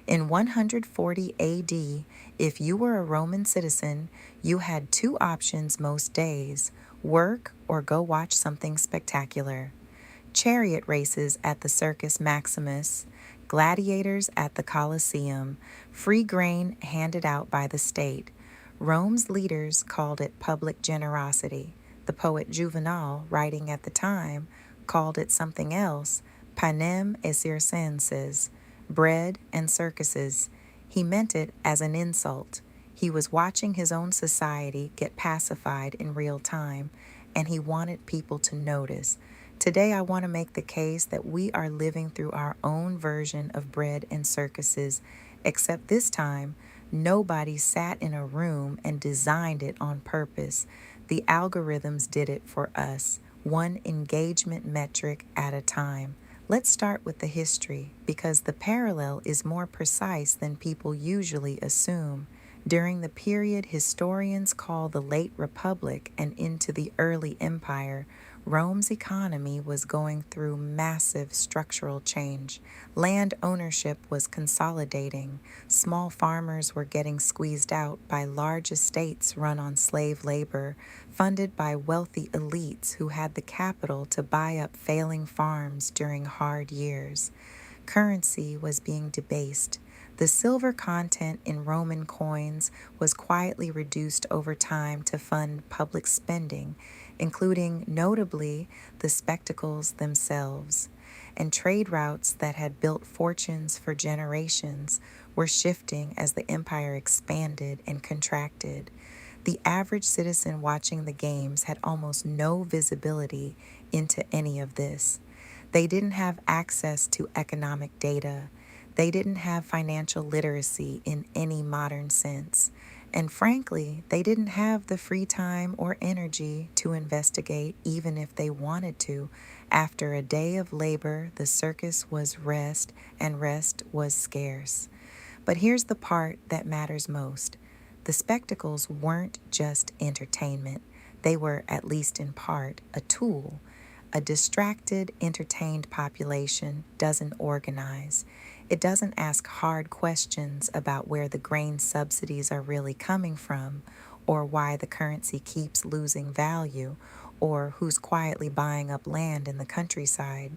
In 140 AD, if you were a Roman citizen, you had two options most days: work or go watch something spectacular. Chariot races at the Circus Maximus, gladiators at the Colosseum, free grain handed out by the state. Rome's leaders called it public generosity. The poet Juvenal, writing at the time, called it something else: panem et circenses, bread and circuses. He meant it as an insult. He was watching his own society get pacified in real time, and he wanted people to notice. Today, I want to make the case that we are living through our own version of bread and circuses, except this time, nobody sat in a room and designed it on purpose. The algorithms did it for us, one engagement metric at a time. Let's start with the history, because the parallel is more precise than people usually assume. During the period historians call the late Republic and into the early Empire, Rome's economy was going through massive structural change. Land ownership was consolidating. Small farmers were getting squeezed out by large estates run on slave labor, funded by wealthy elites who had the capital to buy up failing farms during hard years. Currency was being debased. The silver content in Roman coins was quietly reduced over time to fund public spending, including notably the spectacles themselves. And trade routes that had built fortunes for generations were shifting as the empire expanded and contracted. The average citizen watching the games had almost no visibility into any of this. They didn't have access to economic data. They didn't have financial literacy in any modern sense. And frankly, they didn't have the free time or energy to investigate, even if they wanted to. After a day of labor, the circus was rest, and rest was scarce. But here's the part that matters most. The spectacles weren't just entertainment. They were, at least in part, a tool. A distracted, entertained population doesn't organize. It doesn't ask hard questions about where the grain subsidies are really coming from, or why the currency keeps losing value, or who's quietly buying up land in the countryside.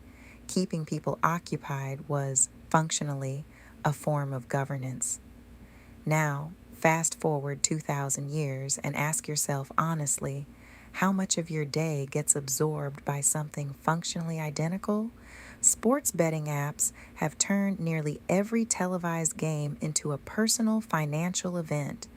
Keeping people occupied was, functionally, a form of governance. Now, fast forward 2,000 years and ask yourself honestly, how much of your day gets absorbed by something functionally identical? Sports betting apps have turned nearly every televised game into a personal financial event.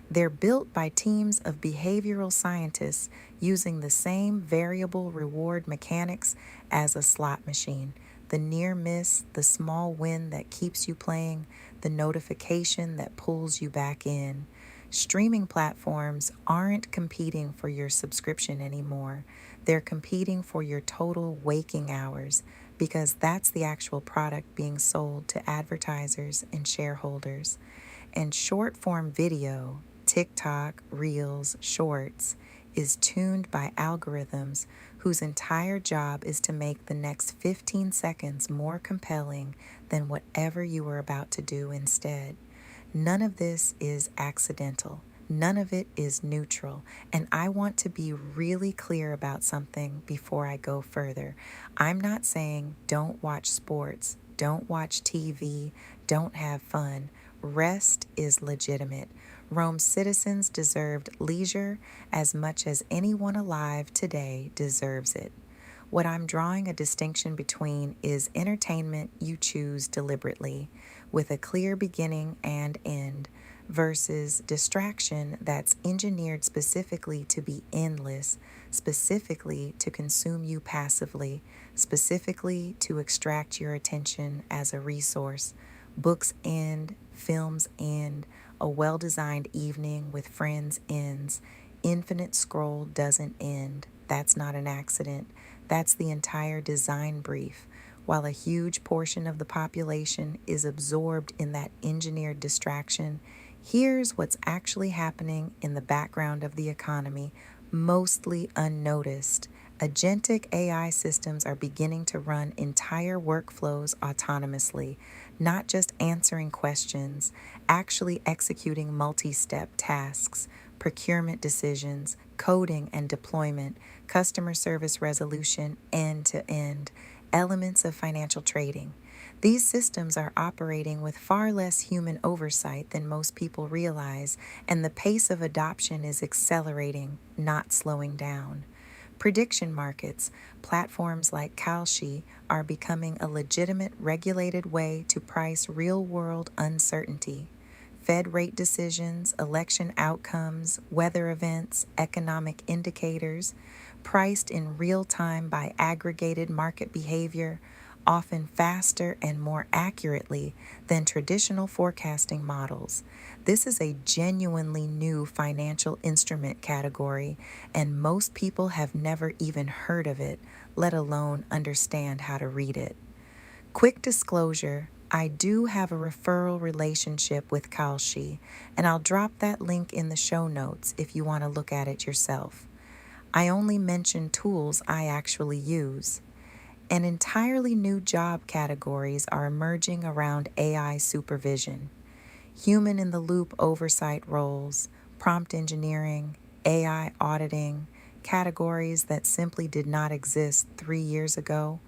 They're built by teams of behavioral scientists using the same variable reward mechanics as a slot machine. The near miss, the small win that keeps you playing, the notification that pulls you back in. Streaming platforms aren't competing for your subscription anymore. They're competing for your total waking hours, because that's the actual product being sold to advertisers and shareholders. And short form video, TikTok, Reels, Shorts, is tuned by algorithms whose entire job is to make the next 15 seconds more compelling than whatever you were about to do instead. None of this is accidental. None of it is neutral. And I want to be really clear about something before I go further. I'm not saying don't watch sports, don't watch TV, don't have fun. Rest is legitimate. Rome's citizens deserved leisure as much as anyone alive today deserves it. What I'm drawing a distinction between is entertainment you choose deliberately, with a clear beginning and end, versus distraction that's engineered specifically to be endless, specifically to consume you passively, specifically to extract your attention as a resource. Books end, films end, a well-designed evening with friends ends. Infinite scroll doesn't end. That's not an accident. That's the entire design brief. While a huge portion of the population is absorbed in that engineered distraction, here's what's actually happening in the background of the economy, mostly unnoticed. Agentic AI systems are beginning to run entire workflows autonomously, not just answering questions, actually executing multi-step tasks, procurement decisions, coding and deployment, customer service resolution end to end, elements of financial trading. These systems are operating with far less human oversight than most people realize, and the pace of adoption is accelerating, not slowing down. Prediction markets, platforms like Kalshi, are becoming a legitimate regulated way to price real world uncertainty. Fed rate decisions, election outcomes, weather events, economic indicators, priced in real time by aggregated market behavior, often faster and more accurately than traditional forecasting models. This is a genuinely new financial instrument category, and most people have never even heard of it, let alone understand how to read it. Quick disclosure, I do have a referral relationship with Kalshi, and I'll drop that link in the show notes if you want to look at it yourself. I only mention tools I actually use. And entirely new job categories are emerging around AI supervision. Human in the loop oversight roles, prompt engineering, AI auditing, categories that simply did not exist 3 years ago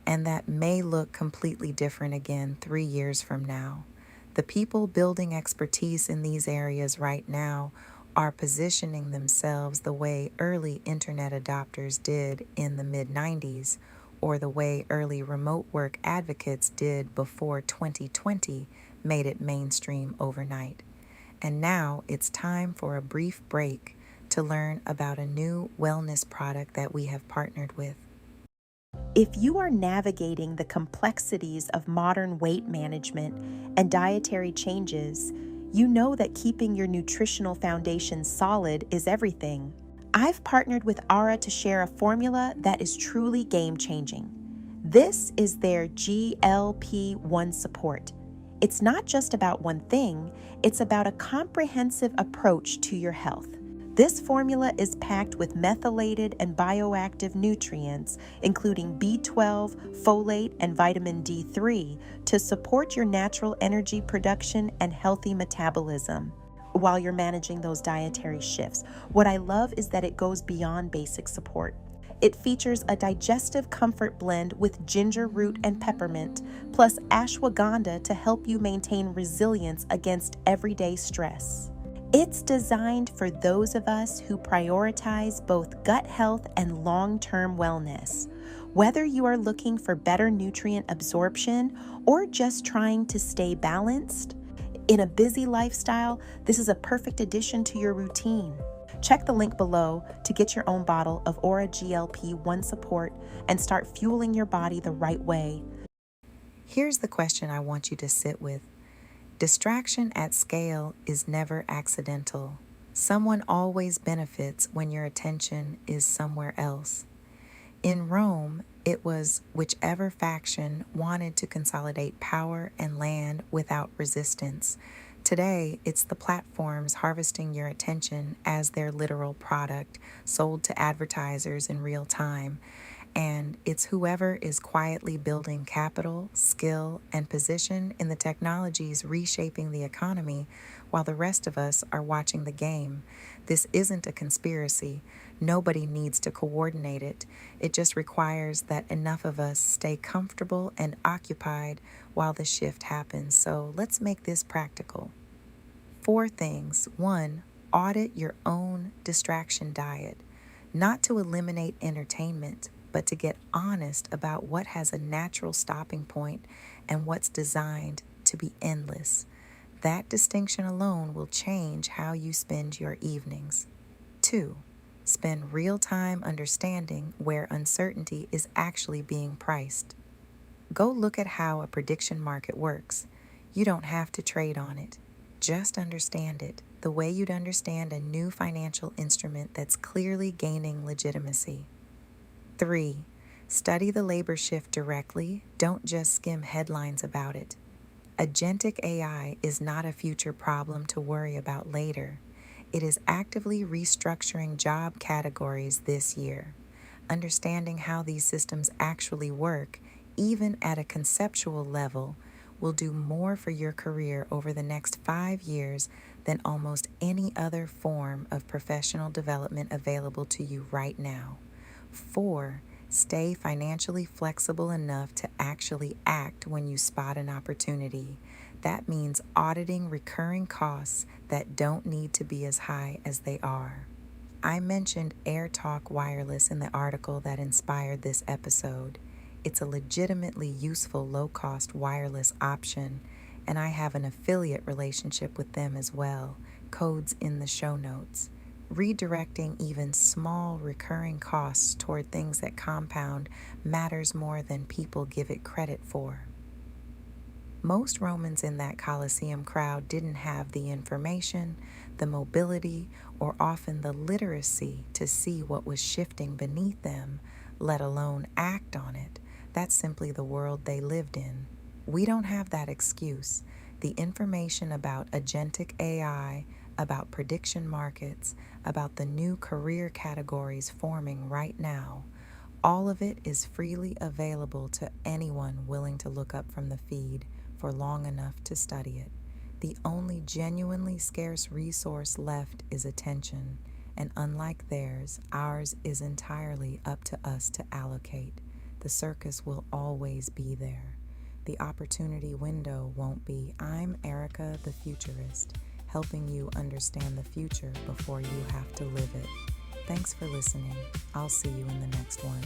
and that may look completely different again 3 years from now. The people building expertise in these areas right now are positioning themselves the way early internet adopters did in the mid 90s, or the way early remote work advocates did before 2020 made it mainstream overnight. And now it's time for a brief break to learn about a new wellness product that we have partnered with. If you are navigating the complexities of modern weight management and dietary changes, you know that keeping your nutritional foundation solid is everything. I've partnered with Ara to share a formula that is truly game-changing. This is their GLP-1 support. It's not just about one thing, it's about a comprehensive approach to your health. This formula is packed with methylated and bioactive nutrients, including B12, folate, and vitamin D3, to support your natural energy production and healthy metabolism while you're managing those dietary shifts. What I love is that it goes beyond basic support. It features a digestive comfort blend with ginger root and peppermint, plus ashwagandha to help you maintain resilience against everyday stress. It's designed for those of us who prioritize both gut health and long-term wellness. Whether you are looking for better nutrient absorption or just trying to stay balanced, in a busy lifestyle, this is a perfect addition to your routine. Check the link below to get your own bottle of Aura GLP-1 support and start fueling your body the right way. Here's the question I want you to sit with. Distraction at scale is never accidental. Someone always benefits when your attention is somewhere else. In Rome, it was whichever faction wanted to consolidate power and land without resistance. Today, it's the platforms harvesting your attention as their literal product, sold to advertisers in real time. And it's whoever is quietly building capital, skill, and position in the technologies reshaping the economy while the rest of us are watching the game. This isn't a conspiracy. Nobody needs to coordinate it. It just requires that enough of us stay comfortable and occupied while the shift happens. So let's make this practical. 4 things. 1, audit your own distraction diet. Not to eliminate entertainment, but to get honest about what has a natural stopping point and what's designed to be endless. That distinction alone will change how you spend your evenings. 2, spend real time understanding where uncertainty is actually being priced. Go look at how a prediction market works. You don't have to trade on it. Just understand it, the way you'd understand a new financial instrument that's clearly gaining legitimacy. 3, study the labor shift directly. Don't just skim headlines about it. Agentic AI is not a future problem to worry about later. It is actively restructuring job categories this year. Understanding how these systems actually work, even at a conceptual level, will do more for your career over the next 5 years than almost any other form of professional development available to you right now. 4. Stay financially flexible enough to actually act when you spot an opportunity. That means auditing recurring costs that don't need to be as high as they are. I mentioned AirTalk Wireless in the article that inspired this episode. It's a legitimately useful low-cost wireless option, and I have an affiliate relationship with them as well. Codes in the show notes. Redirecting even small recurring costs toward things that compound matters more than people give it credit for. Most Romans in that Colosseum crowd didn't have the information, the mobility, or often the literacy to see what was shifting beneath them, let alone act on it. That's simply the world they lived in. We don't have that excuse. The information about agentic AI, about prediction markets, about the new career categories forming right now, all of it is freely available to anyone willing to look up from the feed for long enough to study it. The only genuinely scarce resource left is attention, and unlike theirs, ours is entirely up to us to allocate. The circus will always be there. The opportunity window won't be. I'm Erica the Futurist, helping you understand the future before you have to live it. Thanks for listening. I'll see you in the next one.